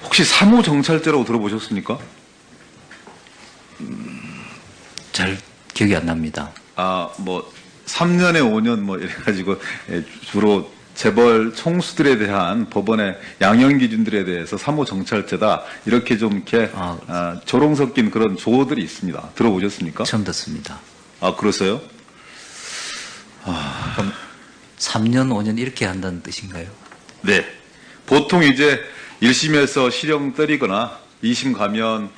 혹시 3호 정찰제라고 들어보셨습니까? 잘 기억이 안 납니다. 뭐 3년에 5년 뭐 이래가지고 주로 재벌 총수들에 대한 법원의 양형 기준들에 대해서 3호 정찰제다 이렇게 좀 이렇게 조롱 섞인 그런 조어들이 있습니다. 들어보셨습니까? 처음 듣습니다. 그러세요? 그럼 3년, 5년 이렇게 한다는 뜻인가요? 네. 보통 이제 1심에서 실형 때리거나 2심 가면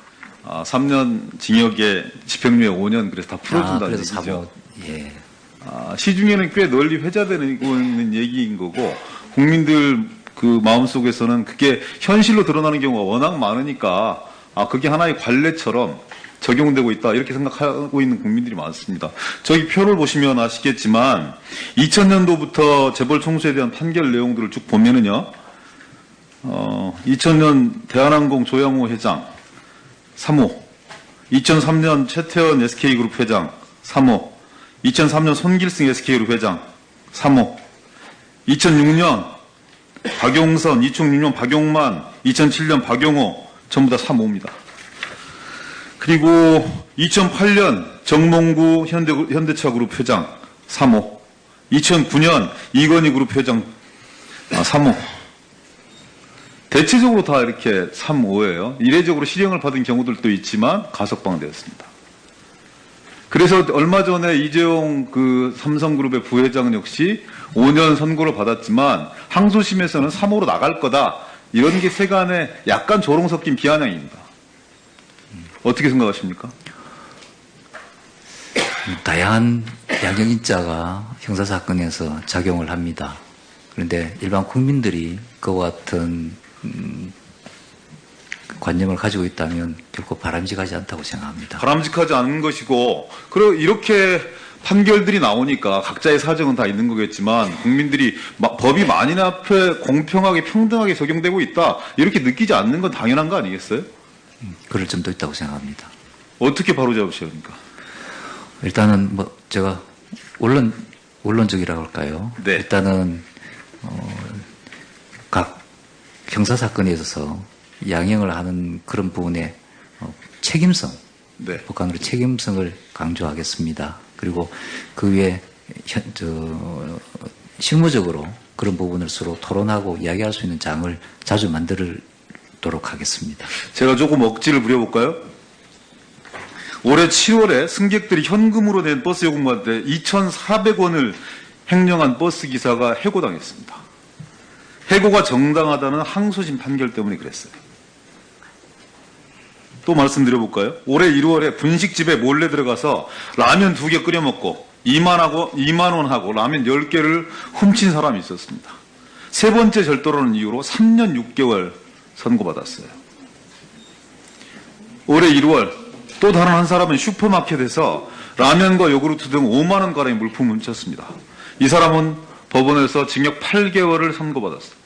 3년 징역에 집행유예 5년 그래서 다 풀어준다는 그래서 얘기죠. 3호, 예. 시중에는 꽤 널리 회자되고 있는 얘기인 거고 국민들 그 마음속에서는 그게 현실로 드러나는 경우가 워낙 많으니까 그게 하나의 관례처럼 적용되고 있다 이렇게 생각하고 있는 국민들이 많습니다. 저기 표를 보시면 아시겠지만 2000년도부터 재벌 총수에 대한 판결 내용들을 쭉 보면은요. 2000년 대한항공 조양호 회장 3호, 2003년 최태원 SK그룹 회장 3호, 2003년 손길승 SK그룹 회장 3호, 2006년 박용선, 2006년 박용만, 2007년 박용호 전부 다 3호입니다. 그리고 2008년 정몽구 현대차그룹 회장 3호, 2009년 이건희 그룹 회장 3호. 대체적으로 다 이렇게 3호예요. 이례적으로 실형을 받은 경우들도 있지만 가석방되었습니다. 그래서 얼마 전에 이재용 그 삼성그룹의 부회장 역시 5년 선고를 받았지만 항소심에서는 3호로 나갈 거다. 이런 게 세간에 약간 조롱 섞인 비아냥입니다. 어떻게 생각하십니까? 다양한 양형인자가 형사사건에서 작용을 합니다. 그런데 일반 국민들이 그와 같은 관념을 가지고 있다면 결코 바람직하지 않다고 생각합니다. 바람직하지 않은 것이고, 그리고 이렇게 판결들이 나오니까 각자의 사정은 다 있는 거겠지만 국민들이 법이 만인 앞에 공평하게 평등하게 적용되고 있다 이렇게 느끼지 않는 건 당연한 거 아니겠어요? 그럴 점도 있다고 생각합니다. 어떻게 바로잡으셔야 합니까? 일단은 뭐 제가 원론적이라고 할까요? 네. 일단은 각 형사 사건에 있어서 양형을 하는 그런 부분에 책임성, 네. 법관으로 책임성을 강조하겠습니다. 그리고 그 외에 실무적으로 그런 부분을 서로 토론하고 이야기할 수 있는 장을 자주 만들도록 하겠습니다. 제가 조금 억지를 부려볼까요? 올해 7월에 승객들이 현금으로 낸 버스 요금가인데 2,400원을 횡령한 버스 기사가 해고당했습니다. 해고가 정당하다는 항소심 판결 때문에 그랬어요. 또 말씀드려볼까요? 올해 1월에 분식집에 몰래 들어가서 라면 2개 끓여 먹고 2만 원 하고 라면 10개를 훔친 사람이 있었습니다. 세 번째 절도라는 이유로 3년 6개월 선고받았어요. 올해 1월 또 다른 한 사람은 슈퍼마켓에서 라면과 요구르트 등 5만 원가량의 물품을 훔쳤습니다. 이 사람은 법원에서 징역 8개월을 선고받았습니다.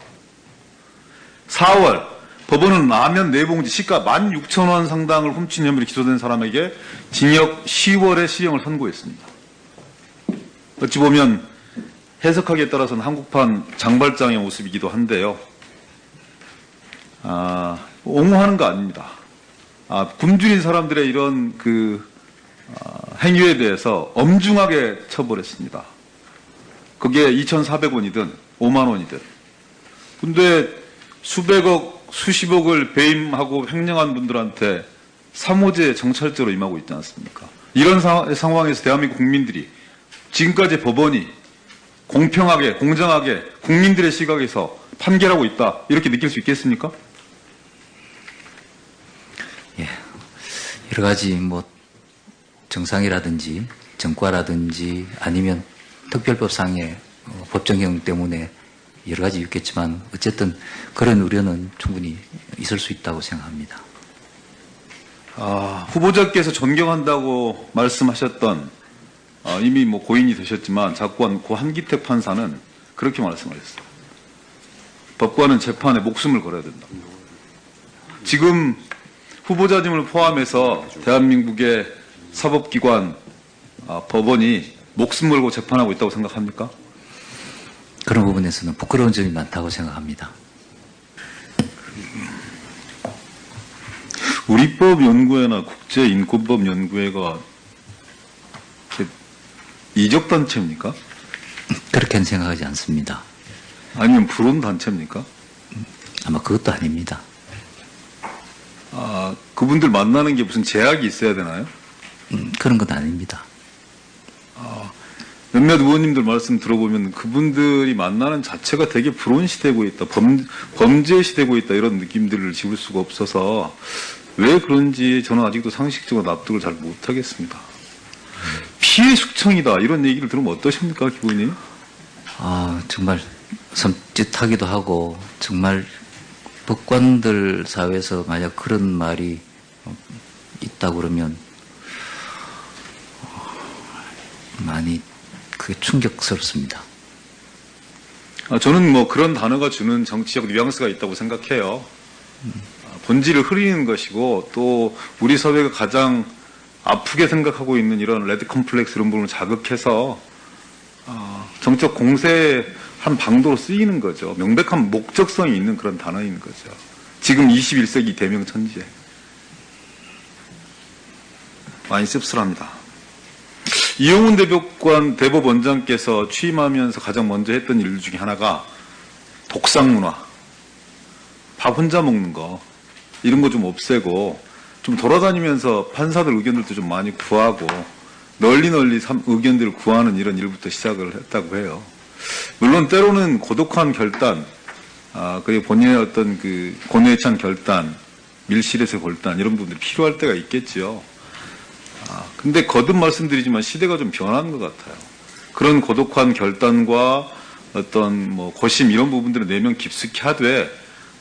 4월 법원은 라면 4봉지 시가 16,000원 상당을 훔친 혐의로 기소된 사람에게 징역 10월의 실형을 선고했습니다. 어찌 보면 해석하기에 따라서는 한국판 장발장의 모습이기도 한데요. 옹호하는 거 아닙니다. 굶주린 사람들의 이런 행위에 대해서 엄중하게 처벌했습니다. 그게 2,400원이든 5만 원이든. 근데 수백억, 수십억을 배임하고 횡령한 분들한테 3호제 정찰제로 임하고 있지 않습니까? 이런 상황에서 대한민국 국민들이 지금까지 법원이 공평하게, 공정하게 국민들의 시각에서 판결하고 있다. 이렇게 느낄 수 있겠습니까? 예. 여러 가지 뭐 정상이라든지 정과라든지 아니면 특별법상의 법정형 때문에 여러 가지 있겠지만 어쨌든 그런 우려는 충분히 있을 수 있다고 생각합니다. 후보자께서 존경한다고 말씀하셨던 이미 뭐 고인이 되셨지만 작고한 고 한기택 판사는 그렇게 말씀하셨어요. 법관은 재판에 목숨을 걸어야 된다. 지금 후보자님을 포함해서 대한민국의 사법기관, 법원이 목숨 걸고 재판하고 있다고 생각합니까? 그런 부분에서는 부끄러운 점이 많다고 생각합니다. 우리법연구회나 국제인권법연구회가 이적단체입니까? 그렇게는 생각하지 않습니다. 아니면 불온단체입니까? 아마 그것도 아닙니다. 아, 그분들 만나는 게 무슨 제약이 있어야 되나요? 그런 건 아닙니다. 몇몇 의원님들 말씀 들어보면 그분들이 만나는 자체가 되게 불온시되고 있다, 범죄시되고 있다 이런 느낌들을 지울 수가 없어서 왜 그런지 저는 아직도 상식적으로 납득을 잘 못하겠습니다. 피해 숙청이다 이런 얘기를 들으면 어떠십니까, 기분이? 아, 정말 섬찟하기도 하고 정말 법관들 사회에서 만약 그런 말이 있다 그러면 많이 그게 충격스럽습니다. 저는 뭐 그런 단어가 주는 정치적 뉘앙스가 있다고 생각해요. 본질을 흐리는 것이고 또 우리 사회가 가장 아프게 생각하고 있는 이런 레드 컴플렉스 이런 부분을 자극해서 정적 공세의 한 방도로 쓰이는 거죠. 명백한 목적성이 있는 그런 단어인 거죠. 지금 21세기 대명천지에. 많이 씁쓸합니다. 이용훈 대법원장께서 취임하면서 가장 먼저 했던 일 중에 하나가 독상 문화, 밥 혼자 먹는 거 이런 거 좀 없애고 좀 돌아다니면서 판사들 의견들도 좀 많이 구하고 널리 의견들을 구하는 이런 일부터 시작을 했다고 해요. 물론 때로는 고독한 결단, 그리고 본인의 어떤 그 고뇌에 찬 결단, 밀실에서 결단 이런 부분들이 필요할 때가 있겠지요. 근데 거듭 말씀드리지만 시대가 좀 변한 것 같아요. 그런 고독한 결단과 어떤 뭐 고심 이런 부분들을 내면 깊숙이 하되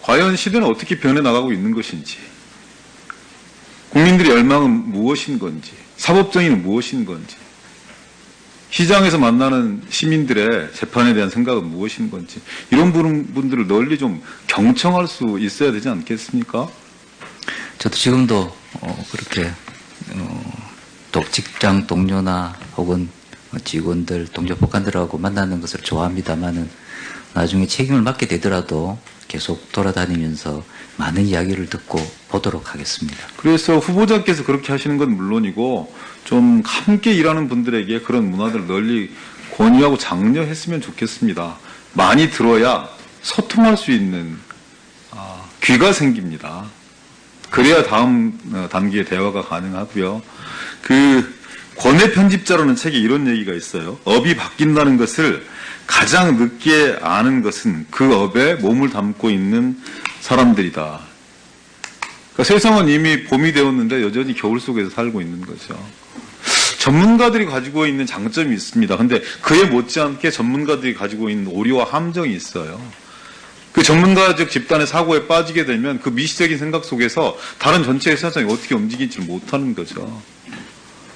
과연 시대는 어떻게 변해 나가고 있는 것인지, 국민들의 열망은 무엇인 건지, 사법정의는 무엇인 건지, 시장에서 만나는 시민들의 재판에 대한 생각은 무엇인 건지 이런 부분들을 널리 좀 경청할 수 있어야 되지 않겠습니까? 저도 지금도 그렇게 또 직장 동료나 혹은 직원들, 동료 법관들하고 만나는 것을 좋아합니다만은 나중에 책임을 맡게 되더라도 계속 돌아다니면서 많은 이야기를 듣고 보도록 하겠습니다. 그래서 후보자께서 그렇게 하시는 건 물론이고 좀 함께 일하는 분들에게 그런 문화들을 널리 권유하고 장려했으면 좋겠습니다. 많이 들어야 소통할 수 있는 귀가 생깁니다. 그래야 다음 단계의 대화가 가능하고요. 그 권해 편집자라는 책에 이런 얘기가 있어요. 업이 바뀐다는 것을 가장 늦게 아는 것은 그 업에 몸을 담고 있는 사람들이다. 그러니까 세상은 이미 봄이 되었는데 여전히 겨울 속에서 살고 있는 거죠. 전문가들이 가지고 있는 장점이 있습니다. 근데 그에 못지않게 전문가들이 가지고 있는 오류와 함정이 있어요. 그 전문가적 집단의 사고에 빠지게 되면 그 미시적인 생각 속에서 다른 전체의 세상이 어떻게 움직이지를 못하는 거죠.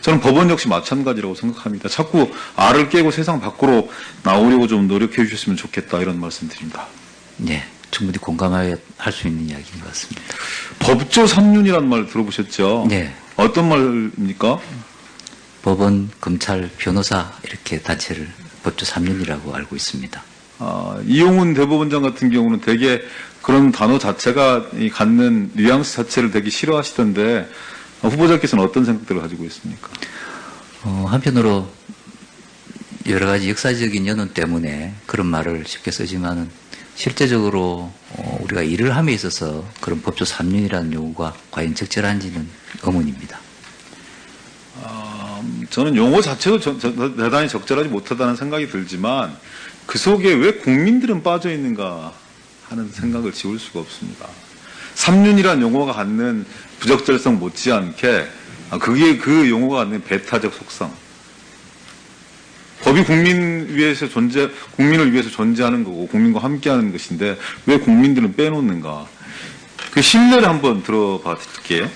저는 법원 역시 마찬가지라고 생각합니다. 자꾸 알을 깨고 세상 밖으로 나오려고 좀 노력해 주셨으면 좋겠다 이런 말씀드립니다. 네, 충분히 공감할 수 있는 이야기인 것 같습니다. 법조 3륜이라는 말 들어보셨죠? 네. 어떤 말입니까? 법원, 검찰, 변호사 이렇게 단체를 법조 3륜이라고 알고 있습니다. 이용훈 대법원장 같은 경우는 되게 그런 단어 자체가 갖는 뉘앙스 자체를 되게 싫어하시던데 후보자께서는 어떤 생각들을 가지고 있습니까? 한편으로 여러 가지 역사적인 연원 때문에 그런 말을 쉽게 쓰지만은 실제적으로 우리가 일을 함에 있어서 그런 법조 3륜이라는 용어가 과연 적절한지는 의문입니다. 저는 용어 자체도 대단히 적절하지 못하다는 생각이 들지만 그 속에 왜 국민들은 빠져 있는가 하는 생각을 지울 수가 없습니다. 3륜이라는 용어가 갖는 부적절성 못지않게 그게 그 용어가 갖는 배타적 속성. 법이 국민을 위해서 존재하는 거고 국민과 함께하는 것인데 왜 국민들은 빼놓는가? 그 신뢰를 한번 들어봐 드릴게요.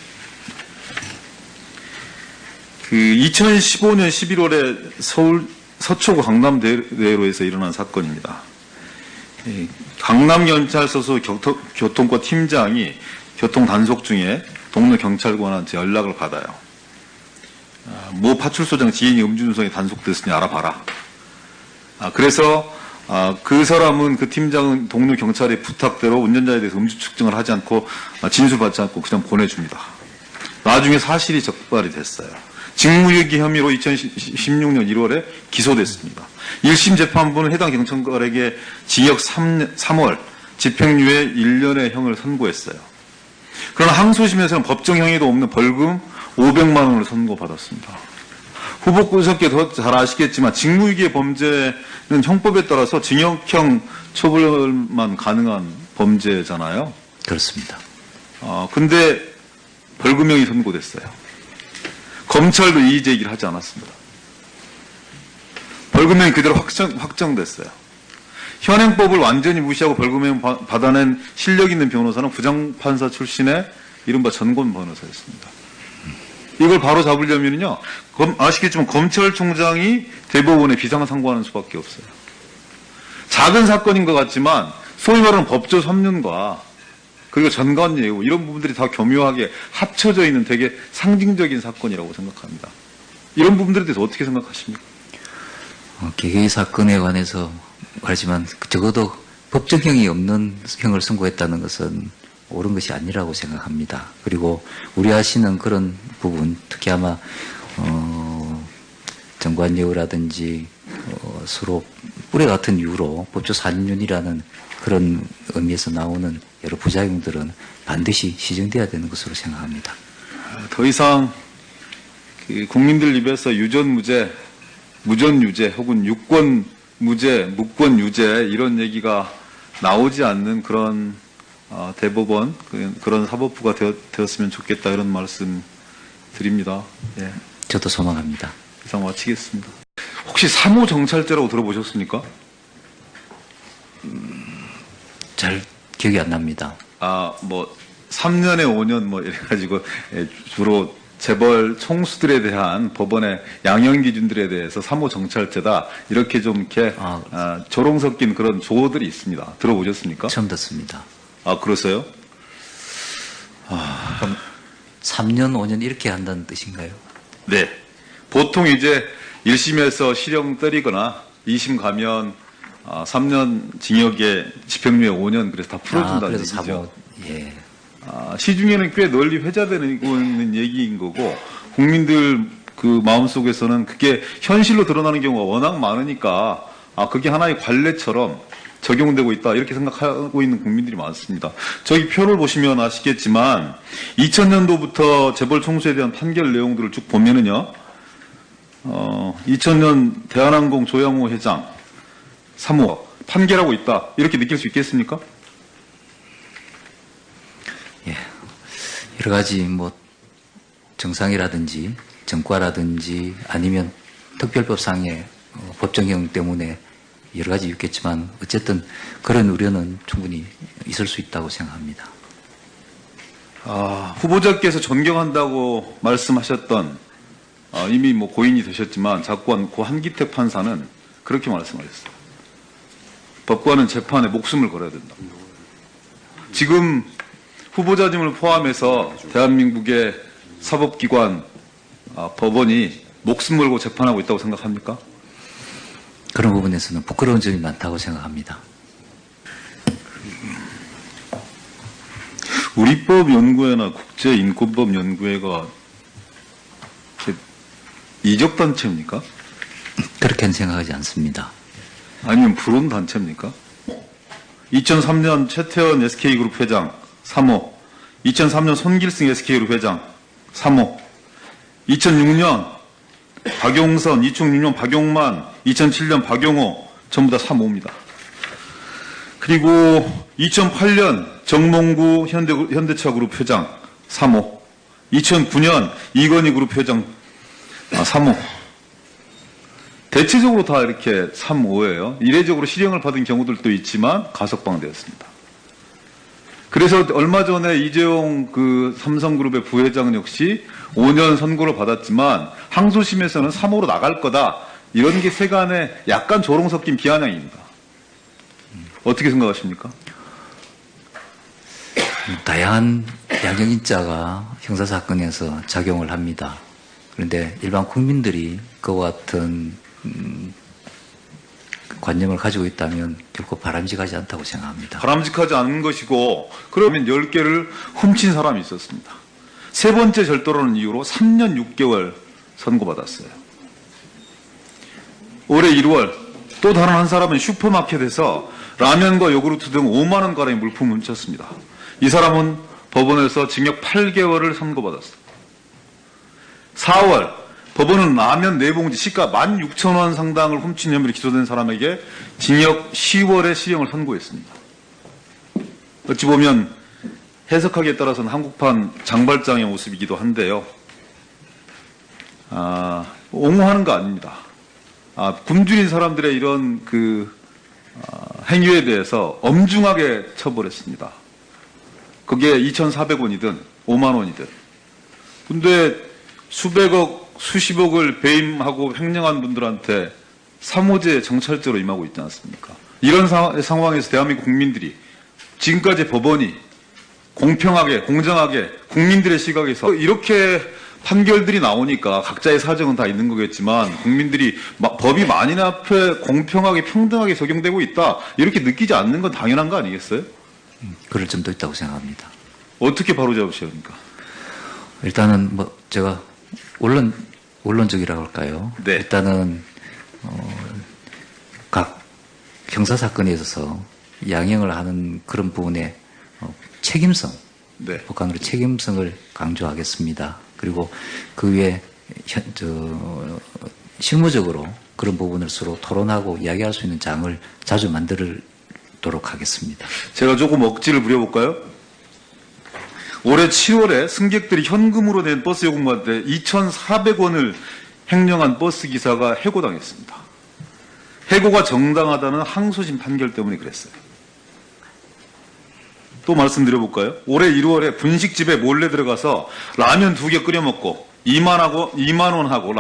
그 2015년 11월에 서울 서초구 강남대로에서 일어난 사건입니다. 강남경찰서 교통과 팀장이 교통 단속 중에 동료 경찰관한테 연락을 받아요. 모 파출소장 지인이 음주운전에 단속됐으니 알아봐라. 그래서 그 사람은 그 팀장은 동료 경찰의 부탁대로 운전자에 대해서 음주 측정을 하지 않고 진술받지 않고 그냥 보내줍니다. 나중에 사실이 적발이 됐어요. 직무유기 혐의로 2016년 1월에 기소됐습니다. 1심 재판부는 해당 경찰관에게 징역 3월, 집행유예 1년의 형을 선고했어요. 그러나 항소심에서는 법정형의도 없는 벌금 500만 원을 선고받았습니다. 후보께서 잘 아시겠지만 직무유기의 범죄는 형법에 따라서 징역형 처벌만 가능한 범죄잖아요. 그렇습니다. 근데 벌금형이 선고됐어요. 검찰도 이의 제기를 하지 않았습니다. 벌금형이 그대로 확정됐어요. 현행법을 완전히 무시하고 벌금형 받아낸 실력 있는 변호사는 부장판사 출신의 이른바 전권 변호사였습니다. 이걸 바로 잡으려면요, 아시겠지만 검찰총장이 대법원에 비상상고하는 수밖에 없어요. 작은 사건인 것 같지만 소위 말하는 법조 3년과 그리고 전관 예우 이런 부분들이 다 교묘하게 합쳐져 있는 되게 상징적인 사건이라고 생각합니다. 이런 부분들에 대해서 어떻게 생각하십니까? 개개의 사건에 관해서 말하지만 적어도 법정형이 없는 형을 선고했다는 것은 옳은 것이 아니라고 생각합니다. 그리고 우려하시는 그런 부분, 특히 아마 정관예우라든지 서로 뿌레 같은 이유로 법조 4년이라는 그런 의미에서 나오는 여러 부작용들은 반드시 시정돼야 되는 것으로 생각합니다. 더 이상 국민들 입에서 유전무죄, 무전유죄 혹은 유권무죄, 무권유죄 이런 얘기가 나오지 않는 그런 대법원, 그런 사법부가 되었으면 좋겠다 이런 말씀 드립니다. 예. 저도 소망합니다. 이상 마치겠습니다. 혹시 3호 정찰제라고 들어보셨습니까? 잘 기억이 안 납니다. 뭐 3년에 5년 뭐 이래가지고 주로 재벌 총수들에 대한 법원의 양형 기준들에 대해서 3호 정찰제다 이렇게 좀 이렇게 조롱 섞인 그런 조어들이 있습니다. 들어보셨습니까? 처음 듣습니다. 그러세요? 그럼 3년, 5년 이렇게 한다는 뜻인가요? 네. 보통 이제 1심에서 실형 때리거나 2심 가면 3년 징역에 집행유예 5년 그래서 다 풀어준다는 그래서 얘기죠. 예. 시중에는 꽤 널리 회자되고 있는 얘기인 거고 국민들 그 마음속에서는 그게 현실로 드러나는 경우가 워낙 많으니까 그게 하나의 관례처럼 적용되고 있다 이렇게 생각하고 있는 국민들이 많습니다. 저기 표를 보시면 아시겠지만 2000년도부터 재벌 총수에 대한 판결 내용들을 쭉 보면은요. 2000년 대한항공 조양호 회장 3호 판결하고 있다 이렇게 느낄 수 있겠습니까? 예. 여러 가지 뭐 정상이라든지 정과라든지 아니면 특별법상의 법정형 때문에 여러 가지 있겠지만 어쨌든 그런 우려는 충분히 있을 수 있다고 생각합니다. 후보자께서 존경한다고 말씀하셨던 이미 뭐 고인이 되셨지만 작고한 고 한기택 판사는 그렇게 말씀하셨어요. 법관은 재판에 목숨을 걸어야 된다. 지금 후보자님을 포함해서 대한민국의 사법기관, 법원이 목숨 걸고 재판하고 있다고 생각합니까? 그런 부분에서는 부끄러운 점이 많다고 생각합니다. 우리법연구회나 국제인권법연구회가 이적단체입니까? 그렇게는 생각하지 않습니다. 아니면 불온단체입니까? 2003년 최태원 SK그룹 회장 3호, 2003년 손길승 SK그룹 회장 3호, 2006년 박용선, 2006년 박용만, 2007년 박용호 전부 다 3호입니다. 그리고 2008년 정몽구 현대차그룹 회장 3호, 2009년 이건희 그룹 회장 3호. 대체적으로 다 이렇게 3호예요. 이례적으로 실형을 받은 경우들도 있지만 가석방되었습니다. 그래서 얼마 전에 이재용 그 삼성그룹의 부회장 역시 5년 선고를 받았지만 항소심에서는 3호로 나갈 거다. 이런 게 세간에 약간 조롱 섞인 비아냥입니다. 어떻게 생각하십니까? 다양한 양형인자가 형사사건에서 작용을 합니다. 그런데 일반 국민들이 그와 같은 관념을 가지고 있다면 결코 바람직하지 않다고 생각합니다. 바람직하지 않은 것이고 그러면 10개를 훔친 사람이 있었습니다. 세 번째 절도라는 이유로 3년 6개월 선고받았어요. 올해 1월 또 다른 한 사람은 슈퍼마켓에서 라면과 요구르트 등 5만 원가량의 물품을 훔쳤습니다. 이 사람은 법원에서 징역 8개월을 선고받았어요. 4월 법원은 라면 4봉지 시가 16,000원 상당을 훔친 혐의로 기소된 사람에게 징역 10월의 실형을 선고했습니다. 어찌 보면 해석하기에 따라서는 한국판 장발장의 모습이기도 한데요. 옹호하는 거 아닙니다. 굶주린 사람들의 이런 행위에 대해서 엄중하게 처벌했습니다. 그게 2,400원이든 5만 원이든. 근데 수백억, 수십억을 배임하고 횡령한 분들한테 3호제 정찰제로 임하고 있지 않습니까? 이런 상황에서 대한민국 국민들이 지금까지 법원이 공평하게, 공정하게 국민들의 시각에서 이렇게 판결들이 나오니까 각자의 사정은 다 있는 거겠지만 국민들이 법이 만인 앞에 공평하게 평등하게 적용되고 있다 이렇게 느끼지 않는 건 당연한 거 아니겠어요? 그럴 점도 있다고 생각합니다. 어떻게 바로잡으셔야 합니까? 일단은 제가 원론적이라고 할까요? 네. 일단은 각 형사 사건에 있어서 양형을 하는 그런 부분에 책임성, 네. 법관으로 책임성을 강조하겠습니다. 그리고 그 외에 실무적으로 그런 부분을 서로 토론하고 이야기할 수 있는 장을 자주 만들도록 하겠습니다. 제가 조금 억지를 부려볼까요? 올해 7월에 승객들이 현금으로 낸 버스 요금한테 2,400원을 횡령한 버스 기사가 해고당했습니다. 해고가 정당하다는 항소심 판결 때문에 그랬어요. 또 말씀드려볼까요? 올해 1월에 분식집에 몰래 들어가서 라면 2개 끓여 먹고 2만 원하고